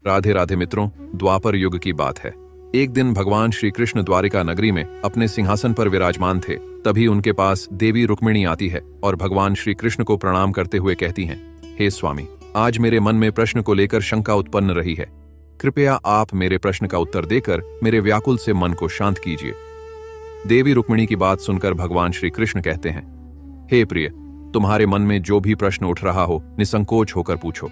राधे राधे मित्रों, द्वापर युग की बात है। एक दिन भगवान श्री कृष्ण द्वारिका नगरी में अपने सिंहासन पर विराजमान थे। तभी उनके पास देवी रुक्मिणी आती है और भगवान श्री कृष्ण को प्रणाम करते हुए कहती हैं, हे स्वामी, आज मेरे मन में प्रश्न को लेकर शंका उत्पन्न रही है। कृपया आप मेरे प्रश्न का उत्तर देकर मेरे व्याकुल से मन को शांत कीजिए। देवी रुक्मिणी की बात सुनकर भगवान श्री कृष्ण कहते हैं, हे प्रिय, तुम्हारे मन में जो भी प्रश्न उठ रहा हो निसंकोच होकर पूछो।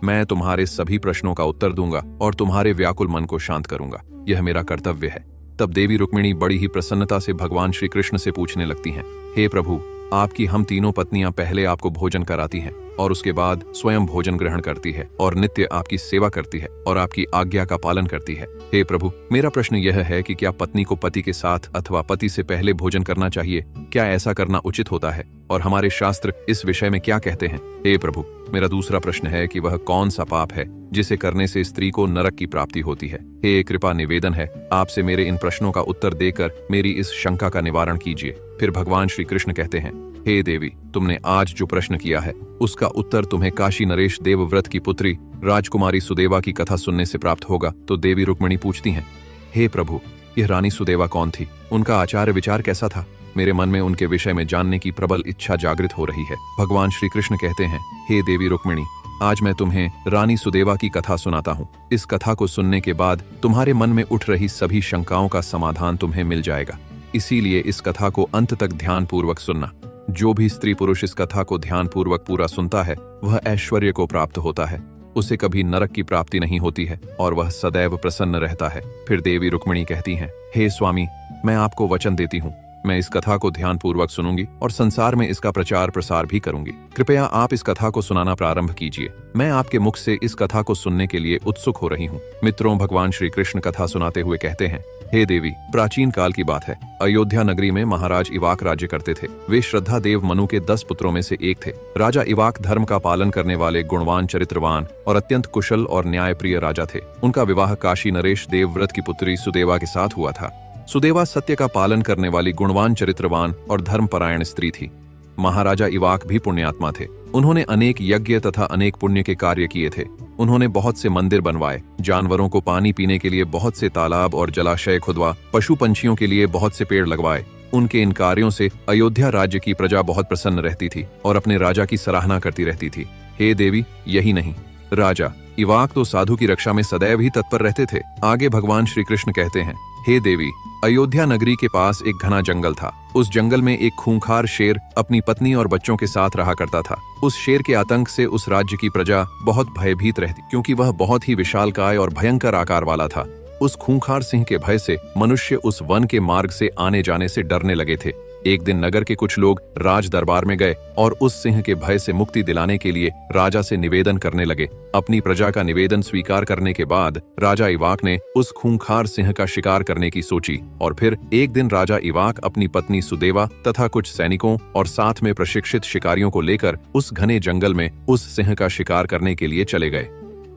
मैं तुम्हारे सभी प्रश्नों का उत्तर दूंगा और तुम्हारे व्याकुल मन को शांत करूंगा। यह मेरा कर्तव्य है। तब देवी रुक्मिणी बड़ी ही प्रसन्नता से भगवान श्री कृष्ण से पूछने लगती हैं, हे प्रभु, आपकी हम तीनों पत्नियां पहले आपको भोजन कराती हैं और उसके बाद स्वयं भोजन ग्रहण करती है और नित्य आपकी सेवा करती है और आपकी आज्ञा का पालन करती है। हे प्रभु, मेरा प्रश्न यह है कि क्या पत्नी को पति के साथ अथवा पति से पहले भोजन करना चाहिए? क्या ऐसा करना उचित होता है और हमारे शास्त्र इस विषय में क्या कहते हैं? हे प्रभु, मेरा दूसरा प्रश्न है कि वह कौन सा पाप है जिसे करने से स्त्री को नरक की प्राप्ति होती है? हे कृपा निवेदन है, आपसे मेरे इन प्रश्नों का उत्तर देकर मेरी इस शंका का निवारण कीजिए। फिर भगवान श्री कृष्ण कहते हैं, हे देवी, तुमने आज जो प्रश्न किया है उसका उत्तर तुम्हें काशी नरेश देवव्रत की पुत्री राजकुमारी सुदेवा की कथा सुनने से प्राप्त होगा। तो देवी रुक्मिणी पूछती हैं, हे प्रभु, यह रानी सुदेवा कौन थी? उनका आचार विचार कैसा था? मेरे मन में उनके विषय में जानने की प्रबल इच्छा जागृत हो रही है। भगवान श्री कृष्ण कहते हैं, हे देवी रुक्मिणी, आज मैं तुम्हें रानी सुदेवा की कथा सुनाता हूँ। इस कथा को सुनने के बाद तुम्हारे मन में उठ रही सभी शंकाओं का समाधान तुम्हें मिल जाएगा। इसीलिए इस कथा को अंत तक ध्यान पूर्वक सुनना। जो भी स्त्री पुरुष इस कथा को ध्यान पूर्वक पूरा सुनता है वह ऐश्वर्य को प्राप्त होता है, उसे कभी नरक की प्राप्ति नहीं होती है और वह सदैव प्रसन्न रहता है। फिर देवी रुक्मिणी कहती हैं, हे स्वामी, मैं आपको वचन देती हूँ, मैं इस कथा को ध्यान पूर्वक सुनूंगी और संसार में इसका प्रचार प्रसार भी करूंगी। कृपया आप इस कथा को सुनाना प्रारंभ कीजिए। मैं आपके मुख से इस कथा को सुनने के लिए उत्सुक हो रही हूँ। मित्रों, भगवान श्री कृष्ण कथा सुनाते हुए कहते हैं, हे देवी, प्राचीन काल की बात है। अयोध्या नगरी में महाराज इवाक राज्य करते थे। वे श्रद्धा देव मनु के 10 पुत्रों में से एक थे। राजा इवाक धर्म का पालन करने वाले गुणवान, चरित्रवान और अत्यंत कुशल और न्यायप्रिय राजा थे। उनका विवाह काशी नरेश देवव्रत की पुत्री सुदेवा के साथ हुआ था। सुदेवा सत्य का पालन करने वाली गुणवान, चरित्रवान और धर्मपरायण स्त्री थी। महाराजा इवाक भी पुण्यात्मा थे। उन्होंने अनेक यज्ञ तथा अनेक पुण्य के कार्य किए थे। उन्होंने बहुत से मंदिर बनवाए, जानवरों को पानी पीने के लिए बहुत से तालाब और जलाशय खुदवा, पशु पंछियों के लिए बहुत से पेड़ लगवाए। उनके इन कार्यों से अयोध्या राज्य की प्रजा बहुत प्रसन्न रहती थी और अपने राजा की सराहना करती रहती थी। हे देवी, यही नहीं, राजा इवाक तो साधु की रक्षा में सदैव ही तत्पर रहते थे। आगे भगवान श्री कृष्ण कहते हैं, हे देवी, अयोध्या नगरी के पास एक घना जंगल था। उस जंगल में एक खूंखार शेर अपनी पत्नी और बच्चों के साथ रहा करता था। उस शेर के आतंक से उस राज्य की प्रजा बहुत भयभीत रहती, क्योंकि वह बहुत ही विशालकाय और भयंकर आकार वाला था। उस खूंखार सिंह के भय से मनुष्य उस वन के मार्ग से आने जाने से डरने लगे थे। एक दिन नगर के कुछ लोग राज दरबार में गए और उस सिंह के भय से मुक्ति दिलाने के लिए राजा से निवेदन करने लगे। अपनी प्रजा का निवेदन स्वीकार करने के बाद राजा इवाक ने उस खूंखार सिंह का शिकार करने की सोची और फिर एक दिन राजा इवाक अपनी पत्नी सुदेवा तथा कुछ सैनिकों और साथ में प्रशिक्षित शिकारियों को लेकर उस घने जंगल में उस सिंह का शिकार करने के लिए चले गए।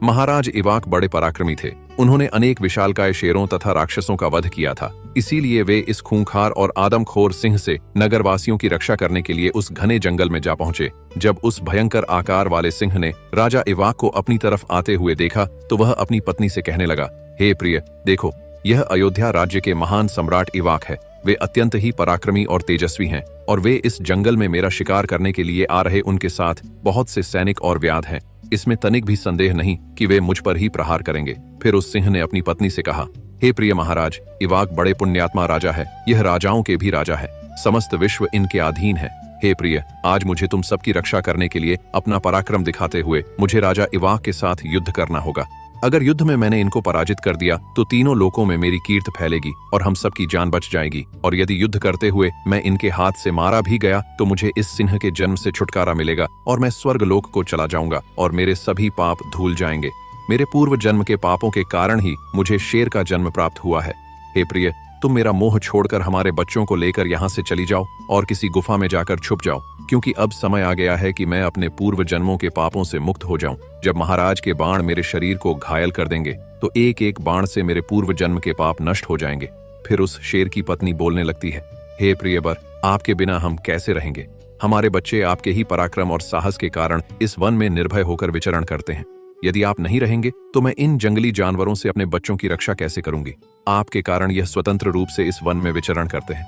महाराज इवाक बड़े पराक्रमी थे। उन्होंने अनेक विशालकाय शेरों तथा राक्षसों का वध किया था। इसीलिए वे इस खूंखार और आदमखोर सिंह से नगरवासियों की रक्षा करने के लिए उस घने जंगल में जा पहुंचे। जब उस भयंकर आकार वाले सिंह ने राजा इवाक को अपनी तरफ आते हुए देखा तो वह अपनी पत्नी से कहने लगा, हे प्रिय, देखो, यह अयोध्या राज्य के महान सम्राट इवाक है। वे अत्यंत ही पराक्रमी और तेजस्वी हैं और वे इस जंगल में मेरा शिकार करने के लिए आ रहे उनके साथ बहुत से सैनिक और व्याध हैं। इसमें तनिक भी संदेह नहीं कि वे मुझ पर ही प्रहार करेंगे। फिर उस सिंह ने अपनी पत्नी से कहा, हे प्रिय महाराज, इवाक बड़े पुण्यात्मा राजा है। यह राजाओं के भी राजा है। समस्त विश्व इनके अधीन है। हे प्रिय, आज मुझे तुम सबकी रक्षा करने के लिए अपना पराक्रम दिखाते हुए मुझे राजा इवाक के साथ युद्ध करना होगा। अगर युद्ध में मैंने इनको पराजित कर दिया तो तीनों लोकों में मेरी कीर्ति फैलेगी और हम सबकी जान बच जाएगी। और यदि युद्ध करते हुए मैं इनके हाथ से मारा भी गया तो मुझे इस सिंह के जन्म से छुटकारा मिलेगा और मैं स्वर्ग लोक को चला जाऊंगा और मेरे सभी पाप धूल जाएंगे। मेरे पूर्व जन्म के पापों के कारण ही मुझे शेर का जन्म प्राप्त हुआ है। हे प्रिय, तुम मेरा मोह छोड़कर हमारे बच्चों को लेकर यहाँ से चली जाओ और किसी गुफा में जाकर छुप जाओ, क्योंकि अब समय आ गया है कि मैं अपने पूर्व जन्मों के पापों से मुक्त हो जाऊं। जब महाराज के बाण मेरे शरीर को घायल कर देंगे तो एक एक बाण से मेरे पूर्व जन्म के पाप नष्ट हो जाएंगे। फिर उस शेर की पत्नी बोलने लगती है, हे प्रिय वर, आपके बिना हम कैसे रहेंगे? हमारे बच्चे आपके ही पराक्रम और साहस के कारण इस वन में निर्भय होकर विचरण करते हैं। यदि आप नहीं रहेंगे तो मैं इन जंगली जानवरों से अपने बच्चों की रक्षा कैसे करूंगी? आपके कारण यह स्वतंत्र रूप से इस वन में विचरण करते हैं।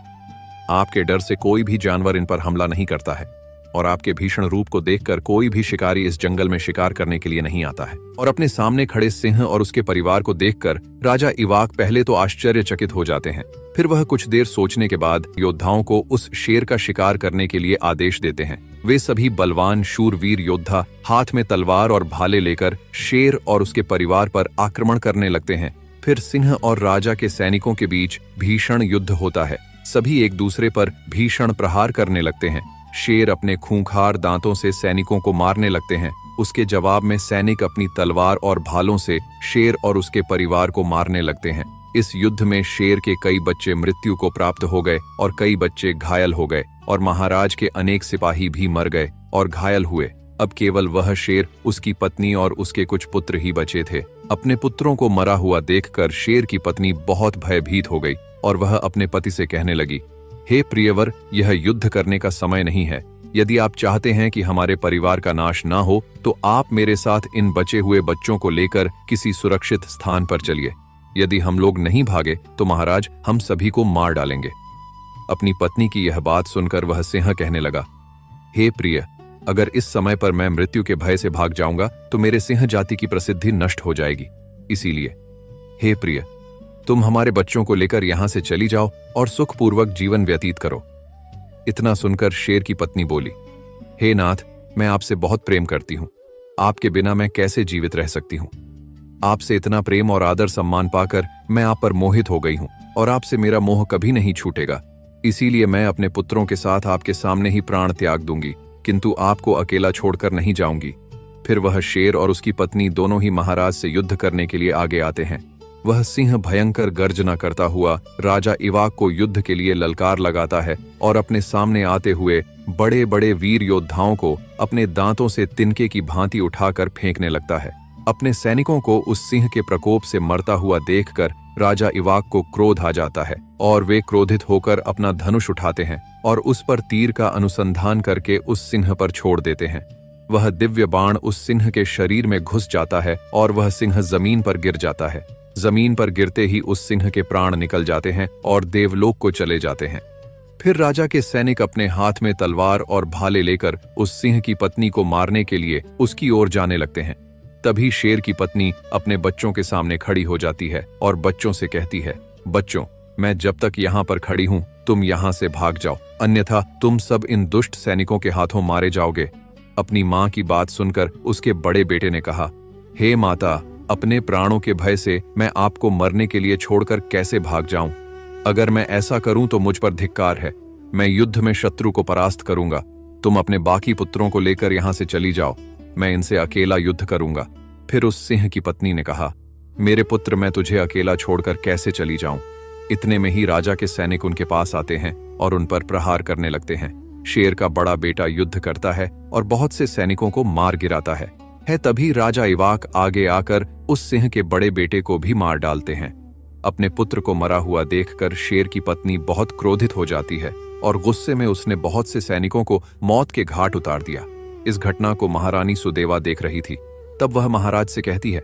आपके डर से कोई भी जानवर इन पर हमला नहीं करता है और आपके भीषण रूप को देखकर कोई भी शिकारी इस जंगल में शिकार करने के लिए नहीं आता है। और अपने सामने खड़े सिंह और उसके परिवार को देखकर राजा इवाक पहले तो आश्चर्यचकित हो जाते हैं, फिर वह कुछ देर सोचने के बाद योद्धाओं को उस शेर का शिकार करने के लिए आदेश देते हैं। वे सभी बलवान शूरवीर योद्धा हाथ में तलवार और भाले लेकर शेर और उसके परिवार पर आक्रमण करने लगते हैं। फिर सिंह और राजा के सैनिकों के बीच भीषण युद्ध होता है। सभी एक दूसरे पर भीषण प्रहार करने लगते हैं। शेर अपने खूंखार दांतों से सैनिकों को मारने लगते हैं। उसके जवाब में सैनिक अपनी तलवार और भालों से शेर और उसके परिवार को मारने लगते हैं। इस युद्ध में शेर के कई बच्चे मृत्यु को प्राप्त हो गए और कई बच्चे घायल हो गए और महाराज के अनेक सिपाही भी मर गए और घायल हुए। अब केवल वह शेर, उसकी पत्नी और उसके कुछ पुत्र ही बचे थे। अपने पुत्रों को मरा हुआ देखकर शेर की पत्नी बहुत भयभीत हो गई और वह अपने पति से कहने लगी, हे प्रियवर, यह युद्ध करने का समय नहीं है। यदि आप चाहते हैं कि हमारे परिवार का नाश ना हो तो आप मेरे साथ इन बचे हुए बच्चों को लेकर किसी सुरक्षित स्थान पर चलिए। यदि हम लोग नहीं भागे तो महाराज हम सभी को मार डालेंगे। अपनी पत्नी की यह बात सुनकर वह सिंह कहने लगा, हे प्रिय, अगर इस समय पर मैं मृत्यु के भय से भाग जाऊंगा तो मेरे सिंह जाति की प्रसिद्धि नष्ट हो जाएगी। इसीलिए हे प्रिय, तुम हमारे बच्चों को लेकर यहां से चली जाओ और सुखपूर्वक जीवन व्यतीत करो। इतना सुनकर शेर की पत्नी बोली, हे नाथ, मैं आपसे बहुत प्रेम करती हूं। आपके बिना मैं कैसे जीवित रह सकती हूं? आपसे इतना प्रेम और आदर सम्मान पाकर मैं आप पर मोहित हो गई हूं और आपसे मेरा मोह कभी नहीं छूटेगा। इसीलिए मैं अपने पुत्रों के साथ आपके सामने ही प्राण त्याग दूंगी, किंतु आपको अकेला छोड़कर नहीं जाऊंगी। फिर वह शेर और उसकी पत्नी दोनों ही महाराज से युद्ध करने के लिए आगे आते हैं। वह सिंह भयंकर गर्जना करता हुआ राजा इवाक को युद्ध के लिए ललकार लगाता है और अपने सामने आते हुए बड़े बड़े वीर योद्धाओं को अपने दांतों से तिनके की भांति उठाकर फेंकने लगता है। अपने सैनिकों को उस सिंह के प्रकोप से मरता हुआ देखकर राजा इवाक को क्रोध आ जाता है और वे क्रोधित होकर अपना धनुष उठाते हैं और उस पर तीर का अनुसंधान करके उस सिंह पर छोड़ देते हैं। वह दिव्य बाण उस सिंह के शरीर में घुस जाता है और वह सिंह जमीन पर गिर जाता है। जमीन पर गिरते ही उस सिंह के प्राण निकल जाते हैं और देवलोक को चले जाते हैं। फिर राजा के सैनिक अपने हाथ में तलवार और भाले लेकर उस सिंह की पत्नी को मारने के लिए उसकी ओर जाने लगते हैं। तभी शेर की पत्नी अपने बच्चों के सामने खड़ी हो जाती है और बच्चों से कहती है, बच्चों, मैं जब तक यहाँ पर खड़ी हूँ तुम यहाँ से भाग जाओ, अन्यथा तुम सब इन दुष्ट सैनिकों के हाथों मारे जाओगे। अपनी माँ की बात सुनकर उसके बड़े बेटे ने कहा, हे माता, अपने प्राणों के भय से मैं आपको मरने के लिए छोड़कर कैसे भाग जाऊं? अगर मैं ऐसा करूं तो मुझ पर धिक्कार है। मैं युद्ध में शत्रु को परास्त करूंगा। तुम अपने बाकी पुत्रों को लेकर यहां से चली जाओ, मैं इनसे अकेला युद्ध करूंगा। फिर उस सिंह की पत्नी ने कहा, मेरे पुत्र, मैं तुझे अकेला छोड़कर कैसे चली जाऊं? इतने में ही राजा के सैनिक उनके पास आते हैं और उन पर प्रहार करने लगते हैं। शेर का बड़ा बेटा युद्ध करता है और बहुत से सैनिकों को मार गिराता है। तभी राजा इवाक आगे आकर उस सिंह के बड़े बेटे को भी मार डालते हैं। अपने पुत्र को मरा हुआ देखकर शेर की पत्नी बहुत क्रोधित हो जाती है और गुस्से में उसने बहुत से सैनिकों को मौत के घाट उतार दिया। इस घटना को महारानी सुदेवा देख रही थी। तब वह महाराज से कहती है,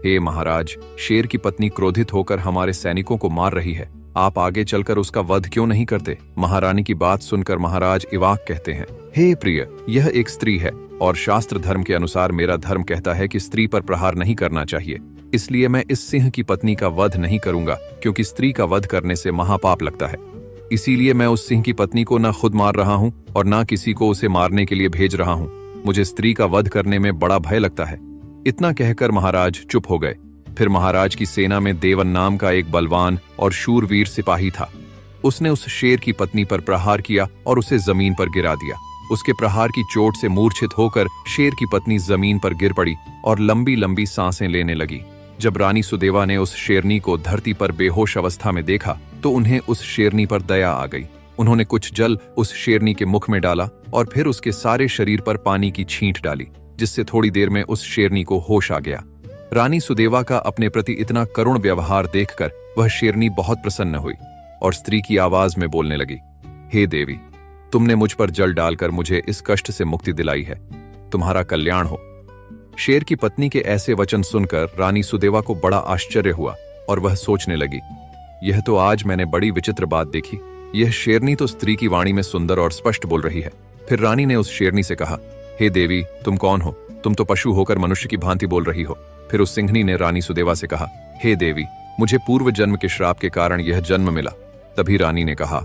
हे महाराज, शेर की पत्नी क्रोधित होकर हमारे सैनिकों को मार रही है, आप आगे चलकर उसका वध क्यों नहीं करते? महारानी की बात सुनकर महाराज इवाक कहते हैं, हे प्रिय, यह एक स्त्री है और शास्त्र धर्म के अनुसार मेरा धर्म कहता है कि स्त्री पर प्रहार नहीं करना चाहिए। इसलिए मैं इस सिंह की पत्नी का वध नहीं करूंगा, क्योंकि स्त्री का वध करने से महापाप लगता है। इसीलिए मैं उस सिंह की पत्नी को न खुद मार रहा हूं और न किसी को उसे मारने के लिए भेज रहा हूं। मुझे स्त्री का वध करने में बड़ा भय लगता है। इतना कहकर महाराज चुप हो गए। फिर महाराज की सेना में देवन नाम का एक बलवान और शूरवीर सिपाही था। उसने उस शेर की पत्नी पर प्रहार किया और उसे जमीन पर गिरा दिया। उसके प्रहार की चोट से मूर्छित होकर शेर की पत्नी जमीन पर गिर पड़ी और लंबी लंबी सांसें लेने लगी। जब रानी सुदेवा ने उस शेरनी को धरती पर बेहोश अवस्था में देखा तो उन्हें उस शेरनी पर दया आ गई। उन्होंने कुछ जल उस शेरनी के मुख में डाला और फिर उसके सारे शरीर पर पानी की छींट डाली, जिससे थोड़ी देर में उस शेरनी को होश आ गया। रानी सुदेवा का अपने प्रति इतना करुण व्यवहार देखकर वह शेरनी बहुत प्रसन्न हुई और स्त्री की आवाज में बोलने लगी, हे देवी, तुमने मुझ पर जल डालकर मुझे इस कष्ट से मुक्ति दिलाई है। तुम्हारा कल्याण हो। शेर की पत्नी के ऐसे वचन सुनकर रानी सुदेवा को बड़ा आश्चर्य हुआ और वह सोचने लगी, यह तो आज मैंने बड़ी विचित्र बात देखी। यह शेरनी तो स्त्री की वाणी में सुंदर और स्पष्ट बोल रही है। फिर रानी ने उस शेरनी से कहा, हे देवी, तुम कौन हो? तुम तो पशु होकर मनुष्य की भांति बोल रही हो। फिर उस सिंहनी ने रानी सुदेवा से कहा, हे देवी, मुझे पूर्व जन्म के श्राप के कारण यह जन्म मिला। तभी रानी ने कहा,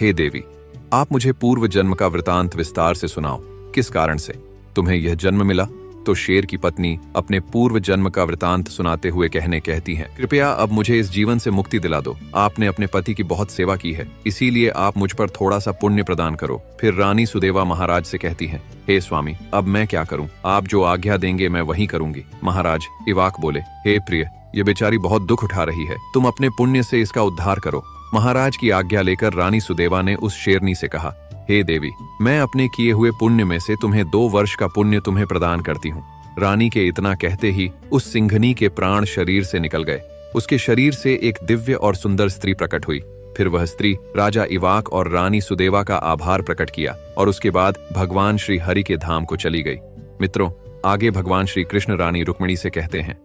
हे देवी, आप मुझे पूर्व जन्म का वृतांत विस्तार से सुनाओ, किस कारण से तुम्हें यह जन्म मिला? तो शेर की पत्नी अपने पूर्व जन्म का वृतांत सुनाते हुए कहती हैं, कृपया अब मुझे इस जीवन से मुक्ति दिला दो। आपने अपने पति की बहुत सेवा की है, इसीलिए आप मुझ पर थोड़ा सा पुण्य प्रदान करो। फिर रानी सुदेवा महाराज से कहती हैं, हे स्वामी, अब मैं क्या करूं? आप जो आज्ञा देंगे मैं वही करूंगी। महाराज इवाक बोले, हे प्रिय, ये बेचारी बहुत दुख उठा रही है, तुम अपने पुण्य से इसका उद्धार करो। महाराज की आज्ञा लेकर रानी सुदेवा ने उस शेरनी से कहा, हे देवी, मैं अपने किए हुए पुण्य में से तुम्हें 2 वर्ष का पुण्य तुम्हें प्रदान करती हूँ। रानी के इतना कहते ही उस सिंघनी के प्राण शरीर से निकल गए। उसके शरीर से एक दिव्य और सुंदर स्त्री प्रकट हुई। फिर वह स्त्री राजा इवाक और रानी सुदेवा का आभार प्रकट किया और उसके बाद भगवान श्री हरि के धाम को चली गई। मित्रों, आगे भगवान श्री कृष्ण रानी रुक्मिणी से कहते हैं,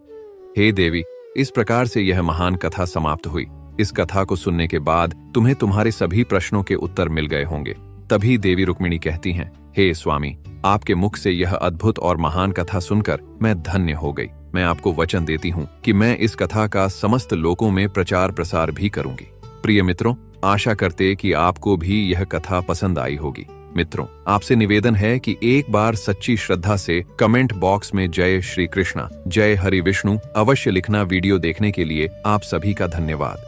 हे देवी, इस प्रकार से यह महान कथा समाप्त हुई। इस कथा को सुनने के बाद तुम्हें तुम्हारे सभी प्रश्नों के उत्तर मिल गए होंगे। तभी देवी रुक्मिणी कहती हैं, हे स्वामी, आपके मुख से यह अद्भुत और महान कथा सुनकर मैं धन्य हो गई। मैं आपको वचन देती हूँ कि मैं इस कथा का समस्त लोकों में प्रचार प्रसार भी करूंगी। प्रिय मित्रों, आशा करते कि आपको भी यह कथा पसंद आई होगी। मित्रों, आपसे निवेदन है कि एक बार सच्ची श्रद्धा से कमेंट बॉक्स में जय श्री कृष्णा, जय हरि विष्णु अवश्य लिखना। वीडियो देखने के लिए आप सभी का धन्यवाद।